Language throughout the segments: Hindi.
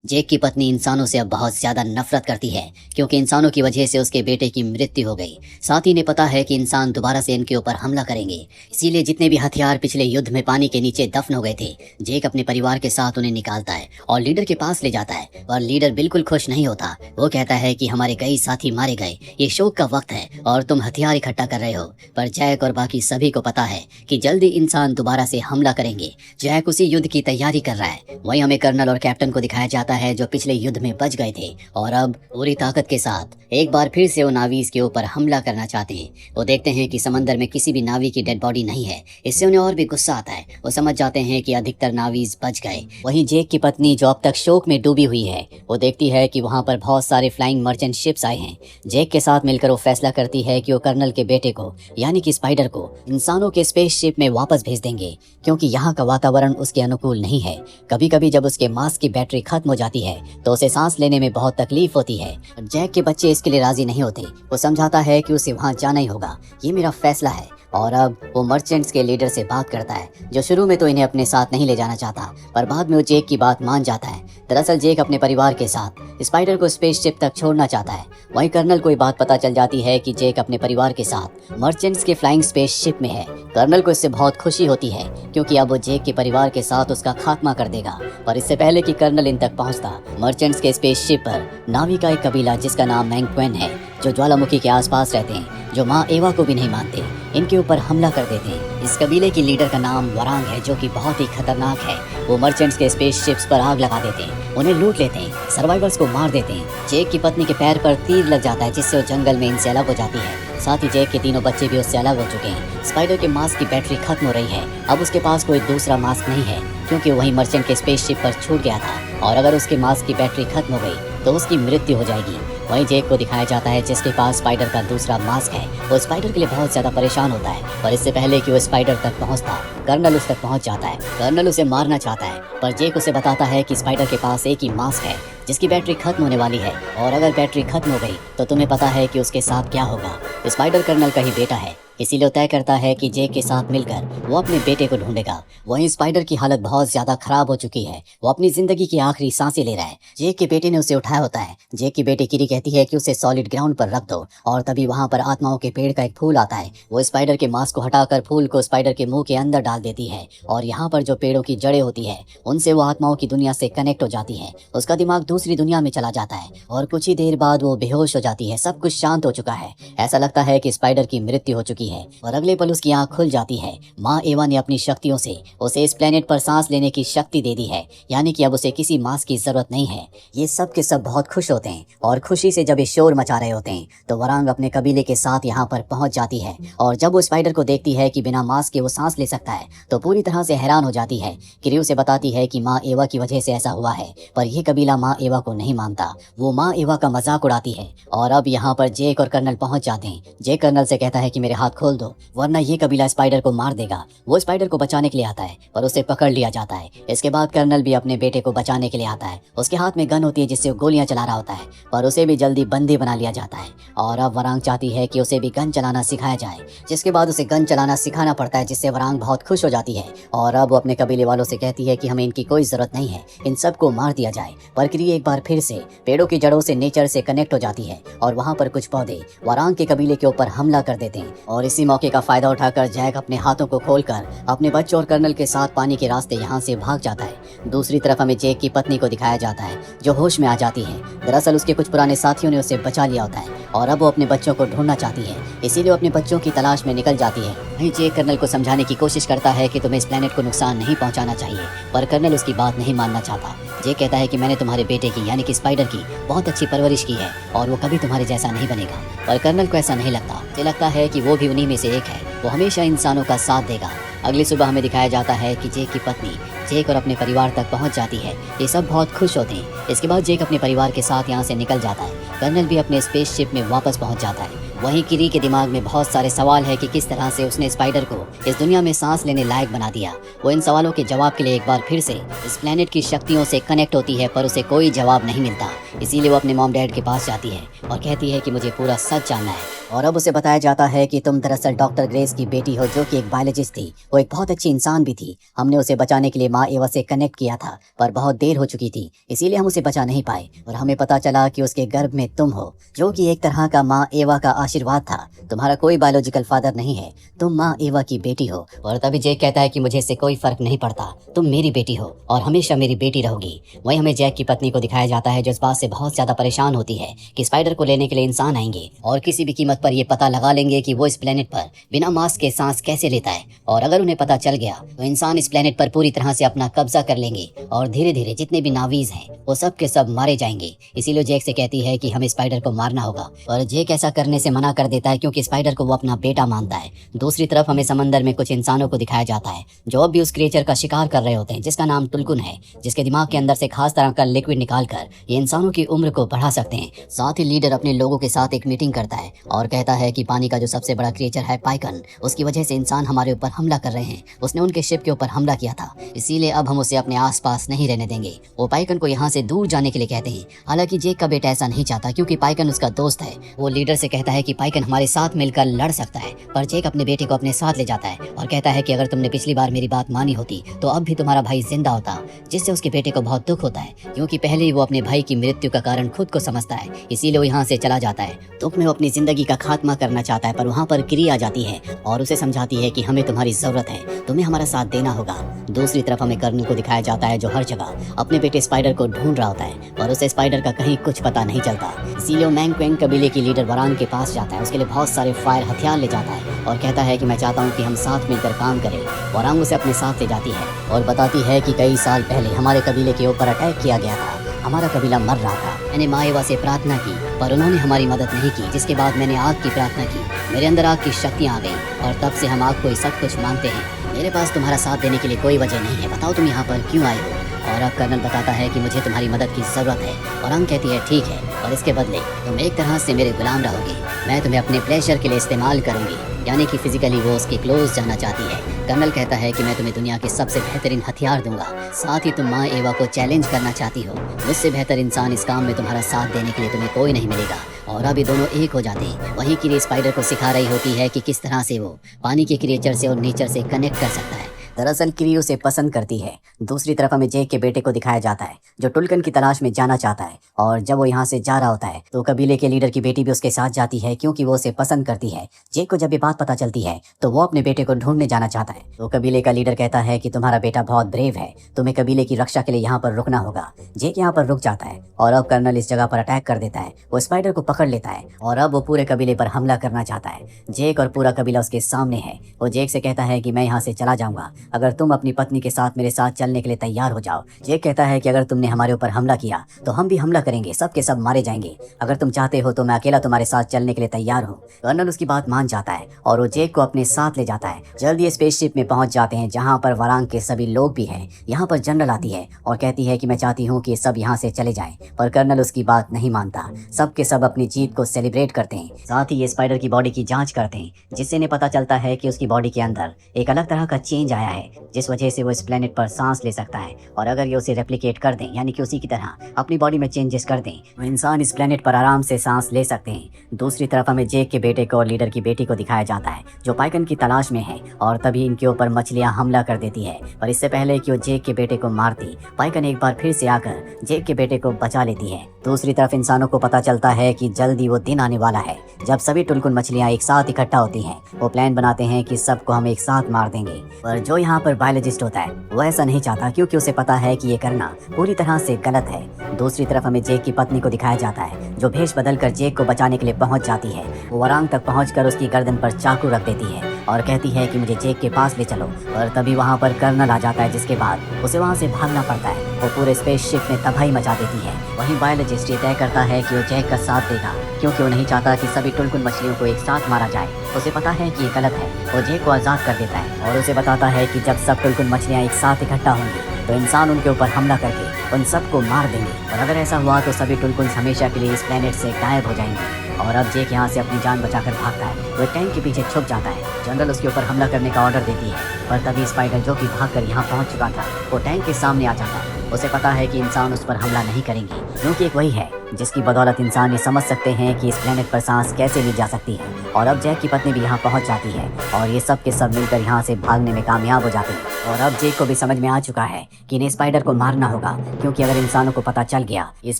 जेक की पत्नी इंसानों से अब बहुत ज्यादा नफरत करती है क्योंकि इंसानों की वजह से उसके बेटे की मृत्यु हो गई। साथ ही इन्हें पता है कि इंसान दोबारा से इनके ऊपर हमला करेंगे। इसीलिए जितने भी हथियार पिछले युद्ध में पानी के नीचे दफन हो गए थे, जेक अपने परिवार के साथ उन्हें निकालता है और लीडर के पास ले जाता है। और लीडर बिल्कुल खुश नहीं होता। वो कहता है कि हमारे कई साथी मारे गए, ये शोक का वक्त है और तुम हथियार इकट्ठा कर रहे हो। पर जैक और बाकी सभी को पता है कि जल्दी इंसान दोबारा से हमला करेंगे। जैक उसी युद्ध की तैयारी कर रहा है। वहीं हमें कर्नल और कैप्टन को दिखाया जाता है जो पिछले युद्ध में बच गए थे और अब पूरी ताकत के साथ एक बार फिर से वो नावीज के ऊपर हमला करना चाहते हैं। वो देखते हैं कि समंदर में किसी भी नावी की डेड बॉडी नहीं है। इससे उन्हें और भी गुस्सा आता है। वो समझ जाते हैं कि अधिकतर नावीज बच गए। वहीं जेक की पत्नी जो अब तक शोक में डूबी हुई है, वो देखती है कि वहां पर बहुत सारे फ्लाइंग मर्चेंट शिप्स आए हैं। जेक के साथ मिलकर वो फैसला करती है कि वो कर्नल के बेटे को यानी कि स्पाइडर को इंसानों के स्पेसशिप में वापस भेज देंगे क्योंकि यहाँ का वातावरण उसके अनुकूल नहीं है। कभी कभी जब उसके मास्क की बैटरी खत्म हो जाती है तो उसे सांस लेने में बहुत तकलीफ होती है। जैक के बच्चे इसके लिए राजी नहीं होते। वो समझाता है कि उसे वहां जाना ही होगा, ये मेरा फैसला है। और अब वो मर्चेंट्स के लीडर से बात करता है जो शुरू में तो इन्हें अपने साथ नहीं ले जाना चाहता, पर बाद में वो जेक की बात मान जाता है। दरअसल जेक अपने परिवार के साथ स्पाइडर को स्पेसशिप तक छोड़ना चाहता है। वहीं कर्नल को ये बात पता चल जाती है कि जेक अपने परिवार के साथ मर्चेंट्स के फ्लाइंग स्पेसशिप में है। कर्नल को इससे बहुत खुशी होती है क्योंकि अब वो जेक के परिवार के साथ उसका खात्मा कर देगा। पर इससे पहले कि कर्नल इन तक पहुंचता, मर्चेंट्स के स्पेसशिप पर नावी का एक कबीला जिसका नाम मैंक्वेन है, जो ज्वालामुखी के आसपास रहते हैं, जो माँ एवा को भी नहीं मानते, इनके ऊपर हमला कर देते हैं। इस कबीले की लीडर का नाम वरांग है जो कि बहुत ही खतरनाक है। वो मर्चेंट्स के स्पेसशिप्स पर आग लगा देते हैं, उन्हें लूट लेते हैं, सर्वाइवर्स को मार देते हैं। जेक की पत्नी के पैर पर तीर लग जाता है जिससे वो जंगल में इनसे अलग हो जाती है। साथ ही जेक के तीनों बच्चे भी उससे अलग हो चुके हैं। स्पाइडर के मास्क की बैटरी खत्म हो रही है। अब उसके पास कोई दूसरा मास्क नहीं है क्योंकि वही मर्चेंट के स्पेसशिप पर छूट गया था और अगर उसके मास्क की बैटरी खत्म हो गई तो उसकी मृत्यु हो जाएगी। वहीं जेक को दिखाया जाता है जिसके पास स्पाइडर का दूसरा मास्क है। वो स्पाइडर के लिए बहुत ज्यादा परेशान होता है, पर इससे पहले कि वो स्पाइडर तक पहुंचता, कर्नल उस तक पहुंच जाता है। कर्नल उसे मारना चाहता है पर जेक उसे बताता है कि स्पाइडर के पास एक ही मास्क है जिसकी बैटरी खत्म होने वाली है और अगर बैटरी खत्म हो गई तो तुम्हें पता है कि उसके साथ क्या होगा। स्पाइडर कर्नल का ही बेटा है, इसीलिए वो तय करता है कि जेक के साथ मिलकर वो अपने बेटे को ढूंढेगा। वहीं स्पाइडर की हालत बहुत ज्यादा खराब हो चुकी है। वो अपनी जिंदगी की आखिरी सांसें ले रहा है। जेक के बेटे ने उसे उठाया होता है। जेक की बेटी किरी कहती है कि उसे सॉलिड ग्राउंड पर रख दो और तभी वहां पर आत्माओं के पेड़ का एक फूल आता है। वो स्पाइडर के मास्क को हटाकर फूल को स्पाइडर के मुंह के अंदर डाल देती है और यहाँ पर जो पेड़ों की जड़ें होती है उनसे वो आत्माओं की दुनिया से कनेक्ट हो जाती है। उसका दिमाग दूसरी दुनिया में चला जाता है और कुछ ही देर बाद वो बेहोश हो जाती है। सब कुछ शांत हो चुका है। ऐसा लगता है कि स्पाइडर की मृत्यु हो चुकी है और अगले पल उसकी आंख खुल जाती है। माँ एवा ने अपनी शक्तियों से उसे इस प्लेनेट पर सांस लेने की शक्ति दे दी है, यानी कि अब उसे किसी मास्क की जरूरत नहीं है। ये सब के सब बहुत खुश होते हैं और खुशी से जब ये शोर मचा रहे होते हैं तो वरांग अपने कबीले के साथ यहाँ पर पहुंच जाती है और जब वो स्पाइडर को देखती है कि बिना मास्क के वो सांस ले सकता है तो पूरी तरह से हैरान हो जाती है। किरी उसे बताती है कि माँ एवा की वजह से ऐसा हुआ है, पर यह कबीला माँ एवा को नहीं मानता। वो माँ एवा का मजाक उड़ाती है और अब यहाँ पर जेक और कर्नल पहुंच जाते हैं। जेक कर्नल से कहता है कि मेरे हाथ खोल दो वरना ये कबीला स्पाइडर को मार देगा। वो स्पाइडर को बचाने के लिए आता है पर उसे पकड़ लिया जाता है। इसके बाद कर्नल भी अपने बेटे को बचाने के लिए आता है। उसके हाथ में गन होती है जिससे वो गोलियां चला रहा होता है, पर उसे भी जल्दी बंदी बना लिया जाता है और अब वरांग चाहती है कि उसे भी गन चलाना सिखाया जाए, जिसके बाद उसे गन चलाना सिखाना पड़ता है जिससे वरांग बहुत खुश हो जाती है और अब वो अपने कबीले वालों से कहती है कि हमें इनकी कोई जरूरत नहीं है, इन सबको मार दिया जाए। पर क्री एक बार फिर से पेड़ों की जड़ों से नेचर से कनेक्ट हो जाती है और वहाँ पर कुछ पौधे वरांग के कबीले के ऊपर हमला कर देते हैं और इसी मौके का फायदा उठाकर जैक अपने हाथों को खोलकर अपने बच्चों और कर्नल के साथ पानी के रास्ते यहाँ से भाग जाता है। दूसरी तरफ हमें जेक की पत्नी को दिखाया जाता है जो होश में आ जाती है। दरअसल उसके कुछ पुराने साथियों ने उसे बचा लिया होता है और अब वो अपने बच्चों को ढूंढना चाहती है, इसीलिए वो अपने बच्चों की तलाश में निकल जाती है। वहीं जेक कर्नल को समझाने की कोशिश करता है कि तुम्हें इस प्लेनेट को नुकसान नहीं पहुंचाना चाहिए, पर कर्नल उसकी बात नहीं मानना चाहता। जेक कहता है कि मैंने तुम्हारे बेटे की यानी कि स्पाइडर की बहुत अच्छी परवरिश की है और वो कभी तुम्हारे जैसा नहीं बनेगा, पर कर्नल को ऐसा नहीं लगता। उसे लगता है कि वो भी उन्हीं में से एक है, वो हमेशा इंसानों का साथ देगा। अगली सुबह हमें दिखाया जाता है कि जेक की पत्नी जेक और अपने परिवार तक पहुंच जाती है। ये सब बहुत खुश होते हैं। इसके बाद जेक अपने परिवार के साथ यहाँ से निकल जाता है। कर्नल भी अपने स्पेसशिप में वापस पहुंच जाता है। वहीं किरी के दिमाग में बहुत सारे सवाल है कि किस तरह से उसने स्पाइडर को इस दुनिया में सांस लेने लायक बना दिया। वो इन सवालों के जवाब के लिए एक बार फिर से इस प्लेनेट की शक्तियों से कनेक्ट होती है, पर उसे कोई जवाब नहीं मिलता। इसीलिए वो अपने मॉम डैड के पास जाती है और कहती है कि मुझे पूरा सच जानना है। और अब उसे बताया जाता है कि तुम दरअसल डॉक्टर ग्रेस की बेटी हो, जो कि एक बायोलॉजिस्ट थी। वो एक बहुत अच्छी इंसान भी थी। हमने उसे बचाने के लिए माँ एवा से कनेक्ट किया था, पर बहुत देर हो चुकी थी, इसीलिए हम उसे बचा नहीं पाए। और हमें पता चला कि उसके गर्भ में तुम हो, जो कि एक तरह का माँ एवा का आशीर्वाद था। तुम्हारा कोई बायोलॉजिकल फादर नहीं है, तुम माँ एवा की बेटी हो। और तभी जैक कहता है कि मुझे इससे कोई फर्क नहीं पड़ता, तुम मेरी बेटी हो और हमेशा मेरी बेटी रहोगी। वही हमें जैक की पत्नी को दिखाया जाता है, जो इस बात से बहुत ज्यादा परेशान होती है कि स्पाइडर को लेने के लिए इंसान आएंगे और किसी भी कीमत पर ये पता लगा लेंगे कि वो इस प्लेनेट पर बिना मास्क के सांस कैसे लेता है। और अगर उन्हें पता चल गया तो इंसान इस प्लेनेट पर पूरी तरह से अपना कब्जा कर लेंगे और धीरे धीरे जितने भी नावीज हैं वो सब के सब मारे जाएंगे। इसीलिए जैक से कहती है कि हमें स्पाइडर को मारना होगा, और जैक ऐसा करने से मना कर देता है क्योंकि स्पाइडर को वो अपना बेटा मानता है। दूसरी तरफ हमें समंदर में कुछ इंसानों को दिखाया जाता है जो अब भी उस क्रिएचर का शिकार कर रहे होते हैं, जिसका नाम टुलकुन है, जिसके दिमाग के अंदर से खास तरह का लिक्विड निकालकर ये इंसानों की उम्र को बढ़ा सकते हैं। साथ ही लीडर अपने लोगों के साथ एक मीटिंग करता है और कहता है कि पानी का जो सबसे बड़ा क्रिएचर है पाइकन, उसकी वजह से इंसान हमारे ऊपर हमला कर रहे हैं। उसने उनके शिप के ऊपर हमला किया था, इसीलिए अब हम उसे अपने आसपास नहीं रहने देंगे। वो पाइकन को यहाँ से दूर जाने के लिए कहते हैं। हालांकि जेक का बेटा ऐसा नहीं चाहता क्योंकि पाइकन उसका दोस्त है। वो लीडर से कहता है कि पाइकन हमारे साथ मिलकर लड़ सकता है, पर जेक अपने बेटे को अपने साथ ले जाता है और कहता है कि अगर तुमने पिछली बार मेरी बात मानी होती तो अब भी तुम्हारा भाई जिंदा होता। जिससे उसके बेटे को बहुत दुख होता है क्योंकि पहले ही वो अपने भाई की मृत्यु का कारण खुद को समझता है, इसीलिए वो यहाँ से चला जाता है। दुख में वो अपनी जिंदगी का खात्मा करना चाहता है, पर वहाँ पर क्री आ जाती है और उसे समझाती है कि हमें तुम्हारी जरूरत है, तुम्हें हमारा साथ देना होगा। दूसरी तरफ हमें कर्नल को दिखाया जाता है जो हर जगह अपने बेटे स्पाइडर को ढूंढ रहा होता है और उसे स्पाइडर का कहीं कुछ पता नहीं चलता। इसीलिए वो मैंगक्वेंग कबीले की लीडर वरांग के पास जाता है, उसके लिए बहुत सारे फायर हथियार ले जाता है और कहता है कि मैं चाहता हूँ कि हम साथ मिलकर काम करें। वरांग उसे अपने साथ ले जाती है और बताती है कि कई साल पहले हमारे कबीले के ऊपर अटैक किया गया था, हमारा कबीला मर रहा था। मैंने माँ एवा से प्रार्थना की पर उन्होंने हमारी मदद नहीं की, जिसके बाद मैंने आग की प्रार्थना की। मेरे अंदर आग की शक्तियाँ आ गई और तब से हम आग को ही सब कुछ मानते हैं। मेरे पास तुम्हारा साथ देने के लिए कोई वजह नहीं है, बताओ तुम यहाँ पर क्यों आए हो। और अब कर्नल बताता है कि मुझे तुम्हारी मदद की जरूरत है और हम कहती है ठीक है, और इसके बदले तुम एक तरह से मेरे गुलाम रहोगे। मैं तुम्हें अपने प्लेजर के लिए इस्तेमाल करूंगी, यानी कि फिजिकली वो उसके क्लोज जाना चाहती है। कर्नल कहता है कि मैं तुम्हें दुनिया के सबसे बेहतरीन हथियार दूंगा, साथ ही तुम माँ एवा को चैलेंज करना चाहती हो। मुझसे बेहतर इंसान इस काम में तुम्हारा साथ देने के लिए तुम्हें कोई नहीं मिलेगा। और अभी दोनों एक हो जाते हैं। वहीं की स्पाइडर को सिखा रही होती है कि किस तरह से वो पानी के क्रिएचर से और नेचर से कनेक्ट कर सकता है। दरअसल क्री उसे पसंद करती है। दूसरी तरफ हमें जेक के बेटे को दिखाया जाता है जो टुलकन की तलाश में जाना चाहता है, और जब वो यहाँ से जा रहा होता है तो कबीले के लीडर की बेटी भी उसके साथ जाती है क्योंकि वो उसे पसंद करती है। जेक को जब ये बात पता चलती है तो वो अपने बेटे को ढूंढने जाना चाहता है। तो कबीले का लीडर कहता है कि तुम्हारा बेटा बहुत ब्रेव है, तुम्हें कबीले की रक्षा के लिए यहाँ पर रुकना होगा। जेक यहाँ पर रुक जाता है और अब कर्नल इस जगह पर अटैक कर देता है। वो स्पाइडर को पकड़ लेता है और अब वो पूरे कबीले पर हमला करना चाहता है। जेक और पूरा कबीला उसके सामने है। वो जेक से कहता है कि मैं यहाँ से चला जाऊंगा अगर तुम अपनी पत्नी के साथ मेरे साथ चलने के लिए तैयार हो जाओ। जेक कहता है कि अगर तुमने हमारे ऊपर हमला किया तो हम भी हमला करेंगे, सब के सब मारे जाएंगे। अगर तुम चाहते हो तो मैं अकेला तुम्हारे साथ चलने के लिए तैयार हूँ। कर्नल उसकी बात मान जाता है और वो जेक को अपने साथ ले जाता है। जल्दी स्पेसशिप में पहुंच जाते हैं जहाँ पर वरांग के सभी लोग भी हैं। यहाँ पर जनरल आती है और कहती है कि मैं चाहती हूँ कि सब यहाँ से चले जाएं, पर कर्नल उसकी बात नहीं मानता। सब के सब अपनी जीत को सेलिब्रेट करते हैं। साथ ही ये स्पाइडर की बॉडी की जांच करते हैं, जिससे इन्हें पता चलता है कि उसकी बॉडी के अंदर एक अलग तरह का चेंज आया है, जिस वजह से वो इस प्लेनेट पर सांस ले सकता है। और अगर ये उसे रेप्लिकेट कर दें, यानी कि उसी की तरह अपनी बॉडी में चेंजेस कर दें, तो इंसान इस प्लेनेट पर आराम से सांस ले सकते हैं। दूसरी तरफ हमें जेक के बेटे को और लीडर की बेटी को दिखाया जाता है जो पाइकन की तलाश में है, और तभी इनके ऊपर मछलियां हमला कर देती है। पर इससे पहले कि वो जेक के बेटे को मारती, पाइकन एक बार फिर से आकर जेक के बेटे को बचा लेती है। दूसरी तरफ इंसानों को पता चलता है कि जल्दी वो दिन आने वाला है जब सभी टुलकुन मछलियां एक साथ इकट्ठा होती हैं। वो प्लान बनाते हैं कि सबको हम एक साथ मार देंगे, पर जो यहाँ पर बायोलॉजिस्ट होता है वो ऐसा नहीं चाहता क्योंकि उसे पता है कि ये करना पूरी तरह से गलत है। दूसरी तरफ हमें जेक की पत्नी को दिखाया जाता है जो भेष बदलकर जेक को बचाने के लिए पहुंच जाती है। वो वरांग तक पहुंचकर उसकी गर्दन पर चाकू रख देती है और कहती है कि मुझे जेक के पास ले चलो। और तभी वहाँ पर कर्नल आ जाता है, जिसके बाद उसे वहाँ से भागना पड़ता है। वो पूरे स्पेसशिप में तबाही मचा देती है। वहीं बायोलॉजिस्ट ये तय करता है कि वो जेक का साथ देगा क्योंकि वो नहीं चाहता कि सभी टुलकुन मछलियों को एक साथ मारा जाए। उसे पता है कि ये गलत है। वो जेक को आज़ाद कर देता है और उसे बताता है कि जब सब टुलकुन मछलियाँ एक साथ इकट्ठा होंगी तो इंसान उनके ऊपर हमला करके उन सबको मार देंगे, और अगर ऐसा हुआ तो सभी टुलकुन हमेशा के लिए इस प्लेनेट से गायब हो जाएंगे। और अब जेक यहाँ से अपनी जान बचाकर भागता है। वो टैंक के पीछे छुप जाता है। जनरल उसके ऊपर हमला करने का ऑर्डर देती है, पर तभी स्पाइडर जो कि भागकर यहाँ पहुँच चुका था वो टैंक के सामने आ जाता है। उसे पता है कि इंसान उस पर हमला नहीं करेंगे क्योंकि एक वही है जिसकी बदौलत इंसान ये समझ सकते हैं कि इस प्लेनेट पर सांस कैसे ली जा सकती है। और अब जैक की पत्नी भी यहाँ पहुँच जाती है और ये सब के सब मिलकर यहाँ से भागने में कामयाब हो जाते हैं। और अब जैक को भी समझ में आ चुका है कि इन्हें स्पाइडर को मारना होगा, क्योंकि अगर इंसानों को पता चल गया इस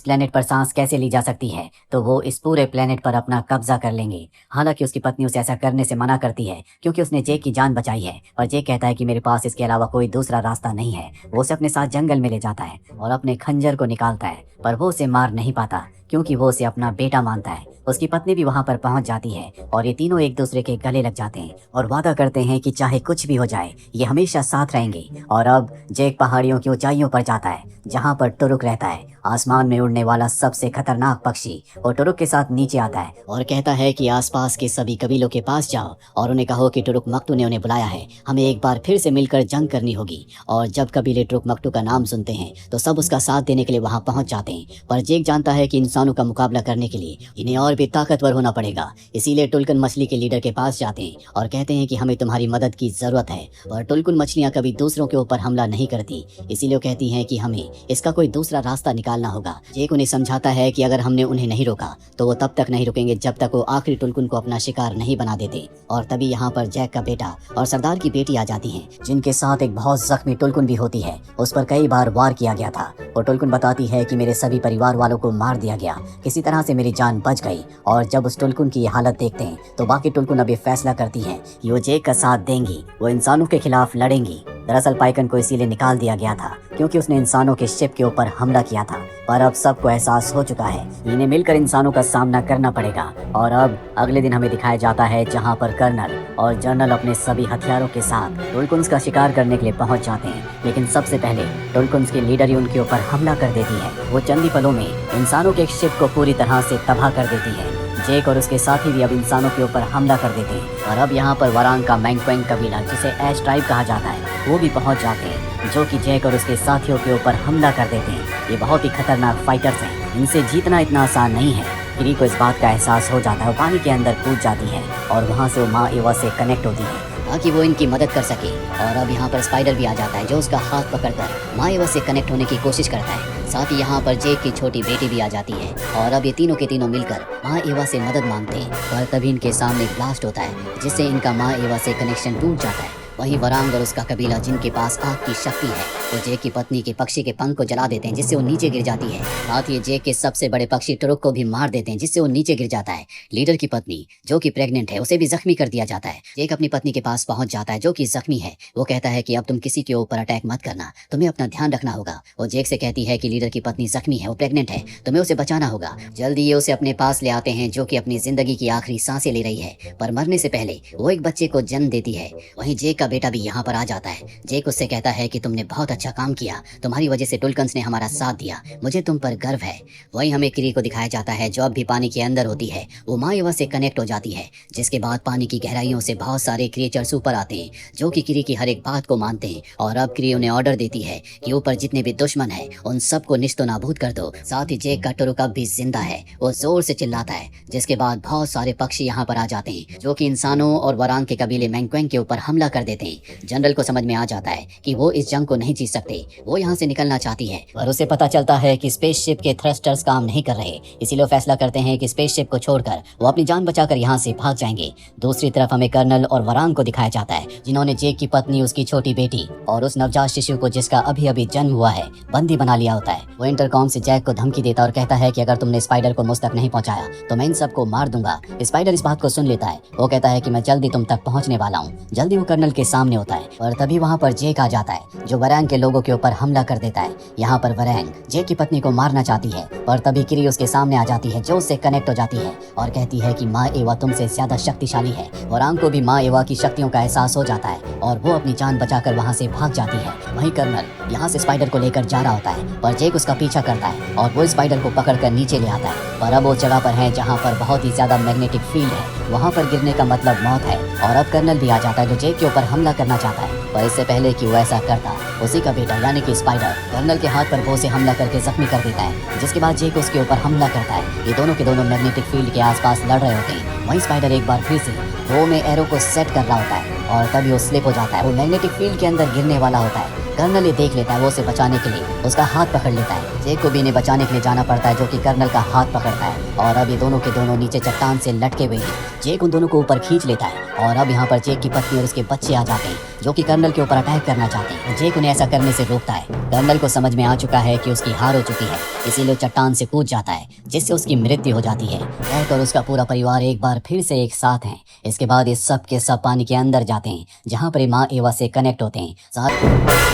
प्लेनेट पर सांस कैसे ली जा सकती है तो वो इस पूरे प्लेनेट पर अपना कब्जा कर लेंगे। हालांकि उसकी पत्नी उसे ऐसा करने से मना करती है क्योंकि उसने जैक की जान बचाई है, और जैक कहता है कि मेरे पास इसके अलावा कोई दूसरा रास्ता नहीं है। वो उसे अपने साथ जंगल में ले जाता है और अपने खंजर को निकालता है, पर वो उसे मार नहीं पाता क्योंकि वो उसे अपना बेटा मानता है। उसकी पत्नी भी वहाँ पर पहुँच जाती है और ये तीनों एक दूसरे के गले लग जाते हैं और वादा करते हैं कि चाहे कुछ भी हो जाए ये हमेशा साथ रहेंगे। और अब जैक पहाड़ियों की ऊंचाइयों पर जाता है जहाँ पर टुरुक रहता है, आसमान में उड़ने वाला सबसे खतरनाक पक्षी। और टुरुक के साथ नीचे आता है और कहता है कि आसपास के सभी कबीलों के पास जाओ और उन्हें कहो कि टुरुक मक्टू ने उन्हें बुलाया है, हमें एक बार फिर से मिलकर जंग करनी होगी। और जब कबीले टुरुक मक्टू का नाम सुनते हैं तो सब उसका साथ देने के लिए वहाँ पहुँच जाते हैं। पर जैक जानता है कि इंसानों का मुकाबला करने के लिए इन्हें और भी ताकतवर होना पड़ेगा, इसीलिए टुल्कन मछली के लीडर के पास जाते हैं और कहते हैं कि हमें तुम्हारी मदद की जरूरत है। और टुल्कन मछलियाँ कभी दूसरों के ऊपर हमला नहीं करती, इसीलिए वो कहती हैं कि हमें इसका कोई दूसरा रास्ता निकालना होगा। जैक उन्हें समझाता है कि अगर हमने उन्हें नहीं रोका तो वो तब तक नहीं रुकेंगे जब तक वो आखिरी टुल्कन को अपना शिकार नहीं बना देते। और तभी यहाँ पर जैक का बेटा और सरदार की बेटी आ जाती हैं, जिनके साथ एक बहुत जख्मी टुल्कन भी होती है। उस पर कई बार वार किया गया था और टुल्कन बताती है कि मेरे सभी परिवार वालों को मार दिया गया, किसी तरह से मेरी जान बच गई। और जब उस टुल्कन की हालत देखते हैं तो बाकी टुल्कन अब ये फैसला करती हैं कि वो जैक का साथ देंगी, वो इंसानों के खिलाफ लड़ेंगी। दरअसल पाइकन को इसीलिए निकाल दिया गया था क्योंकि उसने इंसानों के शिप के ऊपर हमला किया था, पर अब सबको एहसास हो चुका है इन्हें मिलकर इंसानों का सामना करना पड़ेगा। और अब अगले दिन हमें दिखाया जाता है जहां पर कर्नल और जनरल अपने सभी हथियारों के साथ टुल्कुन्स का शिकार करने के लिए पहुंच जाते हैं। लेकिन सबसे पहले टुल्कुन्स की लीडर ही उनके ऊपर हमला कर देती है। वो चंद ही पलों में इंसानों के एक शिप को पूरी तरह से तबाह कर देती है। जैक और उसके साथी भी अब इंसानों के ऊपर हमला कर देते हैं। और अब यहाँ पर वरांग का मैंगक्वेंग कबीला, जिसे एश ट्राइब कहा जाता है, वो भी पहुँच जाते हैं, जो कि जैक और उसके साथियों के ऊपर हमला कर देते हैं। ये बहुत ही खतरनाक फाइटर्स हैं, इनसे जीतना इतना आसान नहीं है। किरी को इस बात का एहसास हो जाता है, वो पानी के अंदर कूद जाती है और वहाँ से वो माँ एवा से कनेक्ट होती है ताकि वो इनकी मदद कर सके। और अब यहाँ पर स्पाइडर भी आ जाता है, जो उसका हाथ पकड़कर माँ एवा से कनेक्ट होने की कोशिश करता है। साथ ही यहाँ पर जैक की छोटी बेटी भी आ जाती है और अब ये तीनों के तीनों मिलकर माँ एवा से मदद मांगते हैं। पर तभी इनके सामने ब्लास्ट होता है जिससे इनका माँ एवा से कनेक्शन टूट जाता है। वहीं वरांग और उसका कबीला, जिनके पास आग की शक्ति है, वो जैक की पत्नी के पक्षी के पंख को जला देते हैं, जिससे वो नीचे गिर जाती है। साथ ही जैक के सबसे बड़े पक्षी टुरुक को भी मार देते हैं, जिससे वो नीचे गिर जाता है। लीडर की पत्नी, जो कि प्रेग्नेंट है, उसे भी जख्मी कर दिया जाता है। जैक अपनी पत्नी के पास पहुंच जाता है, जो कि जख्मी है। वो कहता है कि अब तुम किसी के ऊपर अटैक मत करना, तुम्हें अपना ध्यान रखना होगा। वो जैक से कहती है कि लीडर की पत्नी जख्मी है, वो प्रेग्नेंट है, तुम्हें उसे बचाना होगा। जल्दी ये उसे अपने पास ले आते हैं, जो कि अपनी जिंदगी की आखिरी सांसें ले रही है, पर मरने से पहले वो एक बच्चे को जन्म देती है। वहीं जैक का बेटा भी यहाँ पर आ जाता है। जैक उससे कहता है कि तुमने बहुत अच्छा काम किया, तुम्हारी वजह से टुल्कन्स ने हमारा साथ दिया, मुझे तुम पर गर्व है। वहीं हमें किरी को दिखाया जाता है, जो अब भी पानी के अंदर होती है। वो माँ एवा से कनेक्ट हो जाती है, जिसके बाद पानी की गहराइयों से बहुत सारे क्रिएचर्स ऊपर आते हैं, जो कि किरी की हर एक बात को मानते हैं। और अब किरी उन्हें ऑर्डर देती है कि ऊपर जितने भी दुश्मन है उन सबको निस्तो नाबूद कर दो। साथ ही जैक का टुरुक अब भी जिंदा है, वो जोर से चिल्लाता है, जिसके बाद बहुत सारे पक्षी यहाँ पर आ जाते हैं, जो कि इंसानों और वरांग के कबीले मैंगक्वेंग के ऊपर हमला कर देते हैं। जनरल को समझ में आ जाता है कि वो इस जंग को नहीं जीत सकते, वो यहाँ से निकलना चाहती है, पर उसे पता चलता है कि स्पेसशिप के थ्रस्टर्स काम नहीं कर रहे, इसीलिए वो फैसला करते हैं कि स्पेसशिप को छोड़कर वो अपनी जान बचाकर यहाँ से भाग जाएंगे। दूसरी तरफ हमें कर्नल और वरांग को दिखाया जाता है, जिन्होंने जैक की पत्नी, उसकी छोटी बेटी और उस नवजात शिशु को, जिसका अभी अभी जन्म हुआ है, बंदी बना लिया होता है। वो इंटरकॉम से जैक को धमकी देता और कहता है कि अगर तुमने स्पाइडर को मुझ तक नहीं पहुंचाया तो मैं इन सबको मार दूंगा। स्पाइडर इस बात को सुन लेता है, वो कहता है कि मैं जल्दी तुम तक पहुंचने वाला हूँ। जल्दी वो कर्नल के सामने होता है और तभी वहाँ पर जैक आ जाता है, जो वरांग के लोगों के ऊपर हमला कर देता है। यहाँ पर वरांग जैक की पत्नी को मारना चाहती है, पर तभी किरी उसके सामने आ जाती है, जो उससे कनेक्ट हो जाती है और कहती है कि माँ एवा तुमसे ज्यादा शक्तिशाली है। वरांग को भी माँ एवा की शक्तियों का एहसास हो जाता है और वो अपनी जान बचाकर वहाँ से भाग जाती है। वहीं कर्नल यहाँ से स्पाइडर को लेकर जा रहा होता है, पर जैक उसका पीछा करता है और वो स्पाइडर को पकड़कर नीचे ले आता है। पर अब वो जगह पर है जहाँ पर बहुत ही ज्यादा मैग्नेटिक फील्ड है, वहाँ पर गिरने का मतलब मौत है। और अब कर्नल भी आ जाता है, जो जैक के ऊपर हमला करना चाहता है, पर इससे पहले कि वो ऐसा करता, उसी का बेटा यानी कि स्पाइडर कर्नल के हाथ पर बो से हमला करके जख्मी कर देता है, जिसके बाद जैक उसके ऊपर हमला करता है। ये दोनों के दोनों मैग्नेटिक फील्ड के आसपास लड़ रहे होते हैं। वहीं स्पाइडर एक बार फिर से बो में एरो को सेट कर रहा होता है और तभी वो स्लिप हो जाता है। वो मैग्नेटिक फील्ड के अंदर गिरने वाला होता है। कर्नल ये देख लेता है, वो उसे बचाने के लिए उसका हाथ पकड़ लेता है। जेक को भी इन्हें बचाने के लिए जाना पड़ता है, जो कि कर्नल का हाथ पकड़ता है और अब ये दोनों के दोनों नीचे चट्टान से लटके हुए हैं। जेक उन दोनों को ऊपर खींच लेता है और अब यहाँ पर जेक की पत्नी और उसके बच्चे आ जाते हैं, जो कि कर्नल के ऊपर अटैक करना चाहते हैं। जेक उन्हें ऐसा करने से रोकता है। कर्नल को समझ में आ चुका है कि उसकी हार हो चुकी है, इसीलिए चट्टान से कूद जाता है, जिससे उसकी मृत्यु हो जाती है। जैक और उसका पूरा परिवार एक बार फिर से एक साथ हैं। इसके बाद ये सब के सब पानी के अंदर जाते हैं, जहाँ पर ये माँ एवा से कनेक्ट होते हैं। साथ